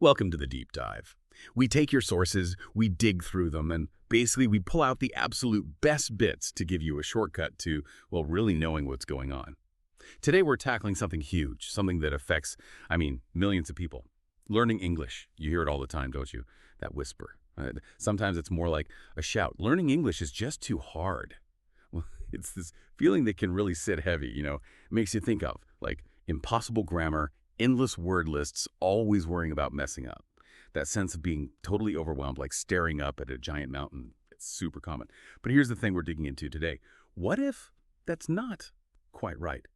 Welcome to the deep dive. We take your sources, we dig through them, and basically we pull out the absolute best bits to give you a shortcut to, well, really knowing what's going on. Today we're tackling something huge, something that affects, millions of people. Learning English. You hear it all the time, don't you? That whisper. Sometimes it's more like a shout. Learning English is just too hard. Well, it's this feeling that can really sit heavy, It makes you think of, like, impossible grammar, endless word lists, always worrying about messing up. That sense of being totally overwhelmed, like staring up at a giant mountain. It's super common. But here's the thing we're digging into today. What if that's not quite right?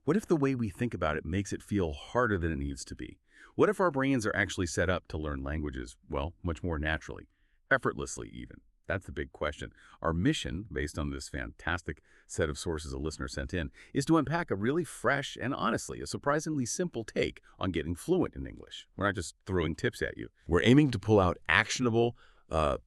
What if the way we think about it makes it feel harder than it needs to be? What if our brains are actually set up to learn languages, well, much more naturally, effortlessly even? That's the big question. Our mission, based on this fantastic set of sources a listener sent in, is to unpack a really fresh and honestly a surprisingly simple take on getting fluent in English. We're not just throwing tips at you. We're aiming to pull out actionable,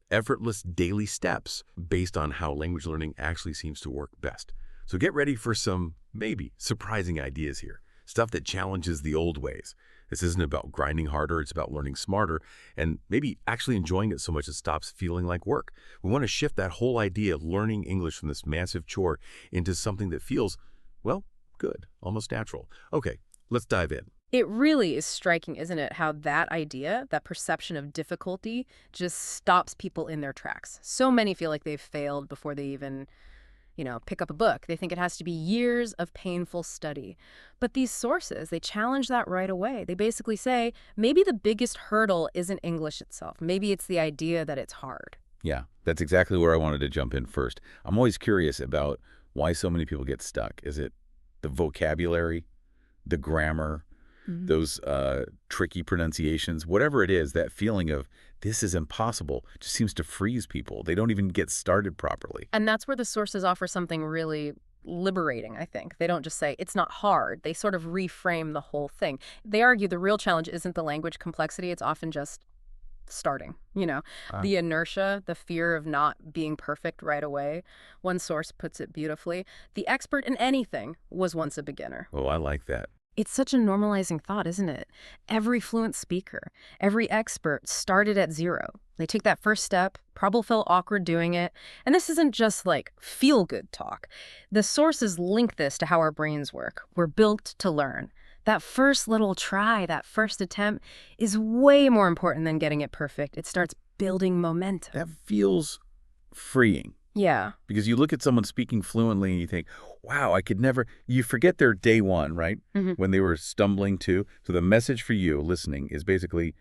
effortless daily steps based on how language learning actually seems to work best. So get ready for some, maybe, surprising ideas here. Stuff that challenges the old ways. This isn't about grinding harder, it's about learning smarter and maybe actually enjoying it so much it stops feeling like work. We want to shift that whole idea of learning English from this massive chore into something that feels, well, good, almost natural. Okay, let's dive in. It really is striking, isn't it, how that idea, that perception of difficulty, just stops people in their tracks. So many feel like they've failed before they even pick up a book. They think it has to be years of painful study. But these sources, they challenge that right away. They basically say, maybe the biggest hurdle isn't English itself. Maybe it's the idea that it's hard. Yeah, that's exactly where I wanted to jump in first. I'm always curious about why so many people get stuck. Is it the vocabulary, the grammar, those tricky pronunciations, whatever it is, that feeling of this is impossible just seems to freeze people. They don't even get started properly. And that's where the sources offer something really liberating, I think. They don't just say, it's not hard. They sort of reframe the whole thing. They argue the real challenge isn't the language complexity. It's often just starting, the inertia, the fear of not being perfect right away. One source puts it beautifully. The expert in anything was once a beginner. Oh, I like that. It's such a normalizing thought, isn't it? Every fluent speaker, every expert started at zero. They take that first step, probably felt awkward doing it. And this isn't just like feel-good talk. The sources link this to how our brains work. We're built to learn. That first little try, that first attempt is way more important than getting it perfect. It starts building momentum. That feels freeing. Yeah. Because you look at someone speaking fluently and you think, wow, I could never, you forget their day one, right? When they were stumbling too. So the message for you listening is basically,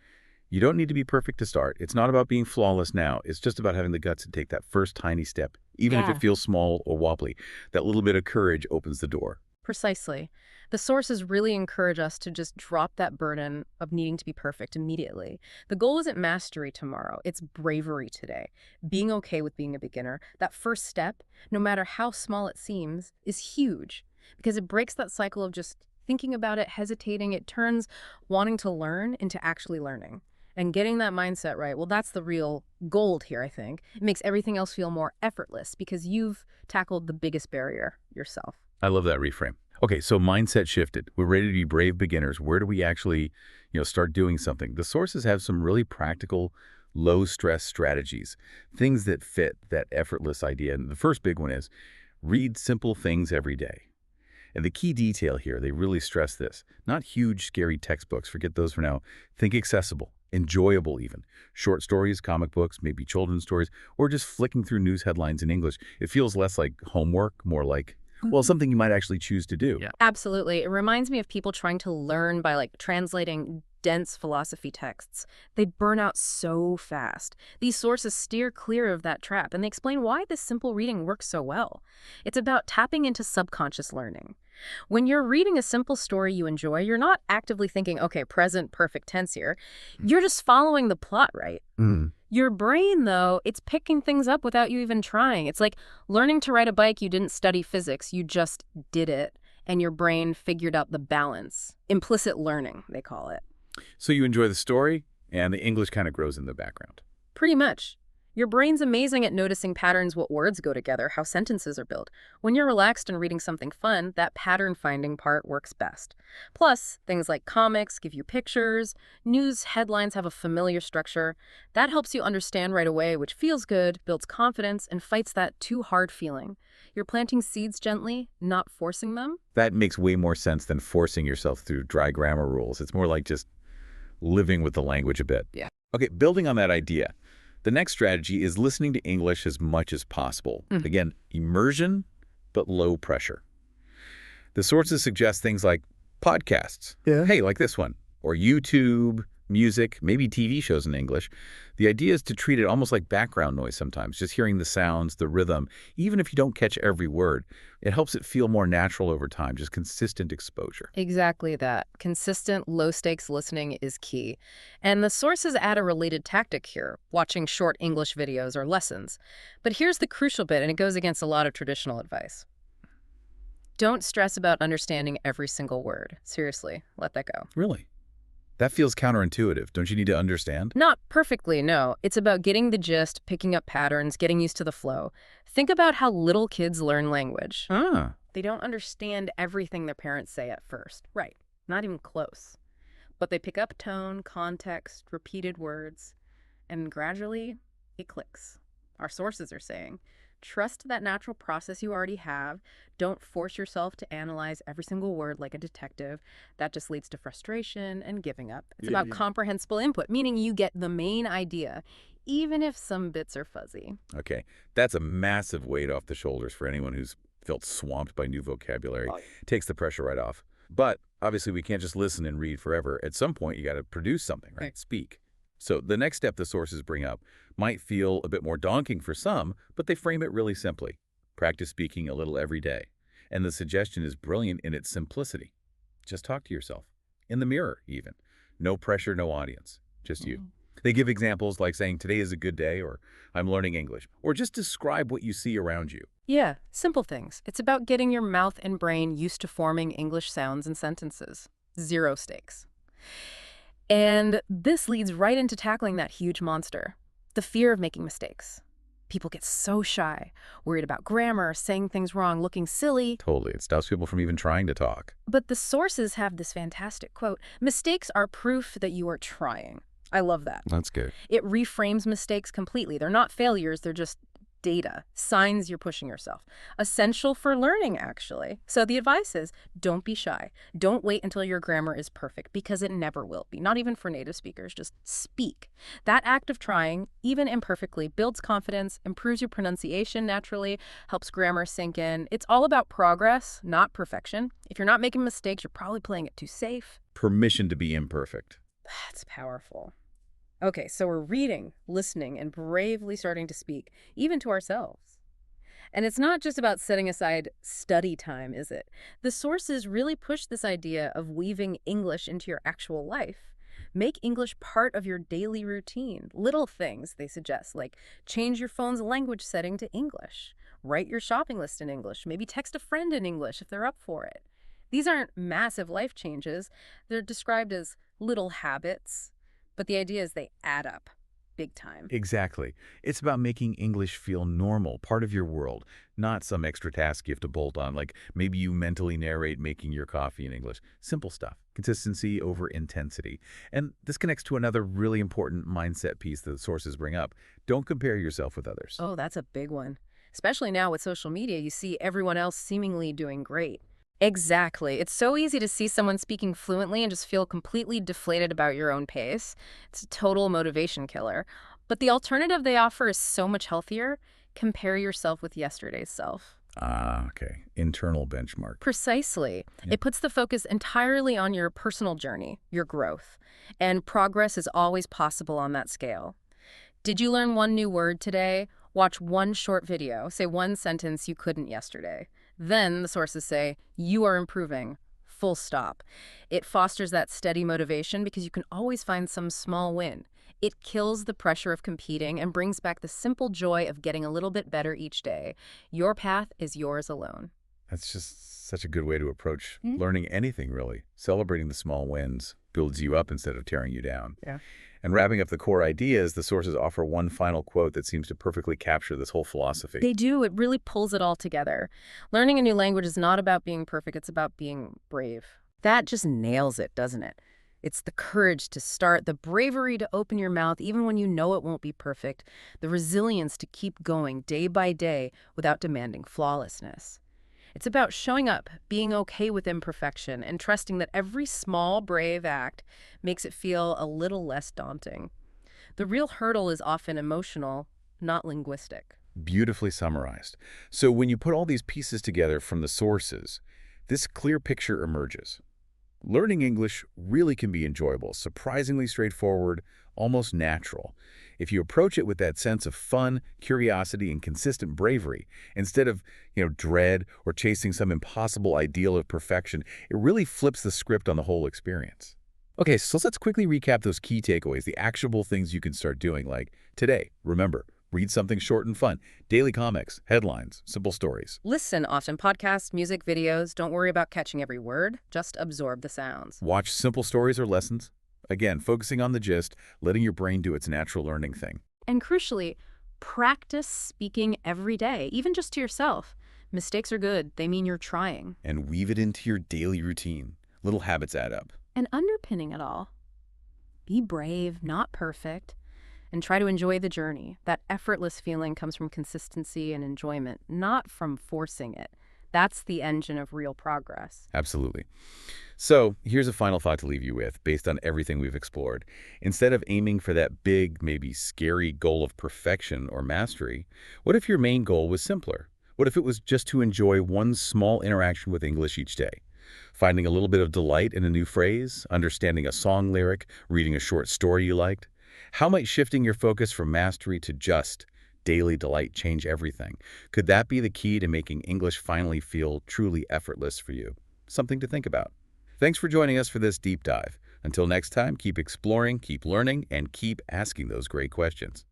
you don't need to be perfect to start. It's not about being flawless now. It's just about having the guts to take that first tiny step, even if it feels small or wobbly. That little bit of courage opens the door. Precisely. The sources really encourage us to just drop that burden of needing to be perfect immediately. The goal isn't mastery tomorrow, it's bravery today. Being okay with being a beginner, that first step, no matter how small it seems, is huge because it breaks that cycle of just thinking about it, hesitating. It turns wanting to learn into actually learning. And getting that mindset right, well, that's the real gold here, I think. It makes everything else feel more effortless because you've tackled the biggest barrier yourself. I love that reframe. Okay, so mindset shifted. We're ready to be brave beginners. Where do we actually, start doing something? The sources have some really practical, low-stress strategies, things that fit that effortless idea. And the first big one is read simple things every day. And the key detail here, they really stress this. Not huge, scary textbooks. Forget those for now. Think accessible, enjoyable even. Short stories, comic books, maybe children's stories, or just flicking through news headlines in English. It feels less like homework, more like something you might actually choose to do. Yeah. Absolutely. It reminds me of people trying to learn by translating dense philosophy texts. They burn out so fast. These sources steer clear of that trap, and they explain why this simple reading works so well. It's about tapping into subconscious learning. When you're reading a simple story you enjoy, you're not actively thinking, okay, present perfect tense here. You're just following the plot, right? Your brain, though, it's picking things up without you even trying. It's like learning to ride a bike. You didn't study physics. You just did it, and your brain figured out the balance. Implicit learning, they call it. So you enjoy the story, and the English kind of grows in the background. Pretty much. Your brain's amazing at noticing patterns, what words go together, how sentences are built. When you're relaxed and reading something fun, that pattern-finding part works best. Plus, things like comics give you pictures, news headlines have a familiar structure. That helps you understand right away, which feels good, builds confidence, and fights that too hard feeling. You're planting seeds gently, not forcing them. That makes way more sense than forcing yourself through dry grammar rules. It's more like just living with the language a bit. Yeah. Okay, building on that idea, the next strategy is listening to English as much as possible. Again, immersion, but low pressure. The sources suggest things like podcasts. Yeah. Hey, like this one. Or YouTube, music, maybe TV shows in English. The idea is to treat it almost like background noise sometimes, just hearing the sounds, the rhythm, even if you don't catch every word. It helps it feel more natural over time, just consistent exposure. Exactly that. Consistent, low-stakes listening is key. And the sources add a related tactic here, watching short English videos or lessons. But here's the crucial bit, and it goes against a lot of traditional advice. Don't stress about understanding every single word. Seriously, let that go. Really? That feels counterintuitive. Don't you need to understand? Not perfectly, no. It's about getting the gist, picking up patterns, getting used to the flow. Think about how little kids learn language. Ah, They don't understand everything their parents say at first. Right. Not even close. But they pick up tone, context, repeated words, and gradually it clicks. Our sources are saying, trust that natural process you already have. Don't force yourself to analyze every single word like a detective. That just leads to frustration and giving up. It's about comprehensible input, meaning you get the main idea, even if some bits are fuzzy. okay. That's a massive weight off the shoulders for anyone who's felt swamped by new vocabulary. Takes the pressure right off. But obviously we can't just listen and read forever. At some point you got to produce something, right? Speak. So the next step the sources bring up might feel a bit more daunting for some, but they frame it really simply. Practice speaking a little every day. And the suggestion is brilliant in its simplicity. Just talk to yourself. In the mirror, even. No pressure, no audience. Just you. They give examples like saying, today is a good day, or I'm learning English, or just describe what you see around you. Yeah, simple things. It's about getting your mouth and brain used to forming English sounds and sentences. Zero stakes. And this leads right into tackling that huge monster, the fear of making mistakes. People get so shy, worried about grammar, saying things wrong, looking silly. Totally. It stops people from even trying to talk. But the sources have this fantastic quote, mistakes are proof that you are trying. I love that. That's good. It reframes mistakes completely. They're not failures, they're just data, signs you're pushing yourself. Essential for learning, actually. So the advice is, don't be shy. Don't wait until your grammar is perfect, because it never will be. Not even for native speakers, just speak. That act of trying, even imperfectly, builds confidence, improves your pronunciation naturally, helps grammar sink in. It's all about progress, not perfection. If you're not making mistakes, you're probably playing it too safe. Permission to be imperfect. That's powerful. Okay, so we're reading, listening, and bravely starting to speak, even to ourselves. And it's not just about setting aside study time, is it? The sources really push this idea of weaving English into your actual life. Make English part of your daily routine. Little things, they suggest, like change your phone's language setting to English. Write your shopping list in English. Maybe text a friend in English if they're up for it. These aren't massive life changes. They're described as little habits. But the idea is they add up big time. Exactly. It's about making English feel normal, part of your world, not some extra task you have to bolt on, like maybe you mentally narrate making your coffee in English. Simple stuff. Consistency over intensity. And this connects to another really important mindset piece that the sources bring up. Don't compare yourself with others. Oh, that's a big one. Especially now with social media, you see everyone else seemingly doing great. Exactly. It's so easy to see someone speaking fluently and just feel completely deflated about your own pace. It's a total motivation killer. But the alternative they offer is so much healthier. Compare yourself with yesterday's self. Ah, okay. Internal benchmark. Precisely. Yeah. It puts the focus entirely on your personal journey, your growth. And progress is always possible on that scale. Did you learn one new word today? Watch one short video. Say one sentence you couldn't yesterday. Then the sources say, you are improving, full stop. It fosters that steady motivation because you can always find some small win. It kills the pressure of competing and brings back the simple joy of getting a little bit better each day. Your path is yours alone. That's just such a good way to approach learning anything, really. Celebrating the small wins builds you up instead of tearing you down. Yeah. And wrapping up the core ideas, the sources offer one final quote that seems to perfectly capture this whole philosophy. They do. It really pulls it all together. Learning a new language is not about being perfect. It's about being brave. That just nails it, doesn't it? It's the courage to start, the bravery to open your mouth even when you know it won't be perfect, the resilience to keep going day by day without demanding flawlessness. It's about showing up, being okay with imperfection, and trusting that every small, brave act makes it feel a little less daunting. The real hurdle is often emotional, not linguistic. Beautifully summarized. So when you put all these pieces together from the sources, this clear picture emerges. Learning English really can be enjoyable, surprisingly straightforward, almost natural, if you approach it with that sense of fun, curiosity, and consistent bravery, instead of, dread or chasing some impossible ideal of perfection. It really flips the script on the whole experience. Okay, so let's quickly recap those key takeaways, the actionable things you can start doing, like today. Remember, read something short and fun. Daily comics, headlines, simple stories. Listen often, podcasts, music, videos. Don't worry about catching every word. Just absorb the sounds. Watch simple stories or lessons. Again, focusing on the gist, letting your brain do its natural learning thing. And crucially, practice speaking every day, even just to yourself. Mistakes are good. They mean you're trying. And weave it into your daily routine. Little habits add up. And underpinning it all, be brave, not perfect, and try to enjoy the journey. That effortless feeling comes from consistency and enjoyment, not from forcing it. That's the engine of real progress. Absolutely. So here's a final thought to leave you with, based on everything we've explored. Instead of aiming for that big, maybe scary goal of perfection or mastery, what if your main goal was simpler? What if it was just to enjoy one small interaction with English each day? Finding a little bit of delight in a new phrase, understanding a song lyric, reading a short story you liked? How might shifting your focus from mastery to just daily delight change everything? Could that be the key to making English finally feel truly effortless for you? Something to think about. Thanks for joining us for this deep dive. Until next time, keep exploring, keep learning, and keep asking those great questions.